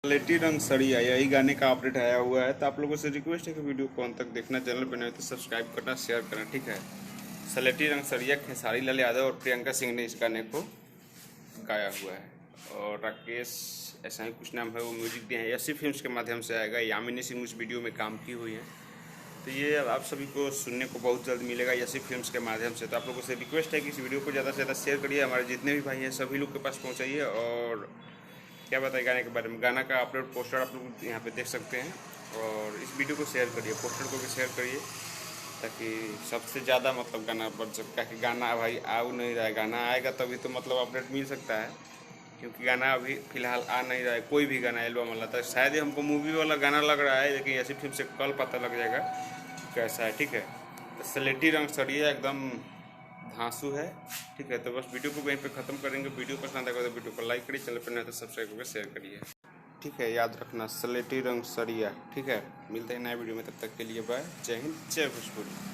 स्लेटी रंग सड़िया यही गाने का अपडेट आया हुआ है, तो आप लोगों से रिक्वेस्ट है कि वीडियो को अंत तक देखना, चैनल पर नए तो सब्सक्राइब करना, शेयर करना, ठीक है। स्लेटी रंग सड़िया खेसारी लाल यादव और प्रियंका सिंह ने इस गाने को गाया हुआ है, और राकेश ऐसा ही कुछ नाम है, वो म्यूजिक दिए हैं। यसी फिल्म्स के माध्यम से आएगा। यामिनी सिंह उस वीडियो में काम की हुई है, तो ये आप सभी को सुनने को बहुत जल्द मिलेगा यसी फिल्म्स के माध्यम से। तो आप लोगों से रिक्वेस्ट है कि इस वीडियो को ज़्यादा से ज़्यादा शेयर करिए, हमारे जितने भी भाई हैं सभी लोग के पास पहुँचाइए। और क्या बताइए गाने के बारे में, गाना का अपलोड पोस्टर आप लोग यहाँ पे देख सकते हैं, और इस वीडियो को शेयर करिए, पोस्टर को भी शेयर करिए, ताकि सबसे ज़्यादा मतलब गाना बढ़ सकता है। कि गाना भाई आ नहीं रहा है, गाना आएगा तभी तो मतलब अपडेट मिल सकता है, क्योंकि गाना अभी फिलहाल आ नहीं रहा है। कोई भी गाना एल्बम वाला था, शायद ही हमको मूवी वाला गाना लग रहा है, लेकिन ऐसी फिल्म से कल पता लग जाएगा कैसा है, ठीक है। तो स्लेटी रंग सड़िया एकदम धांसू है, ठीक है। तो बस वीडियो को वहीं पे ख़त्म करेंगे। वीडियो पसंद आएगा तो वीडियो को लाइक करिए, चैनल पर नहीं तो सब्सक्राइब करके शेयर करिए, ठीक है। याद रखना स्लेटी रंग सड़िया, ठीक है। मिलते हैं नए वीडियो में, तब तक के लिए बाय। जय हिंद, जय भोजपुरी।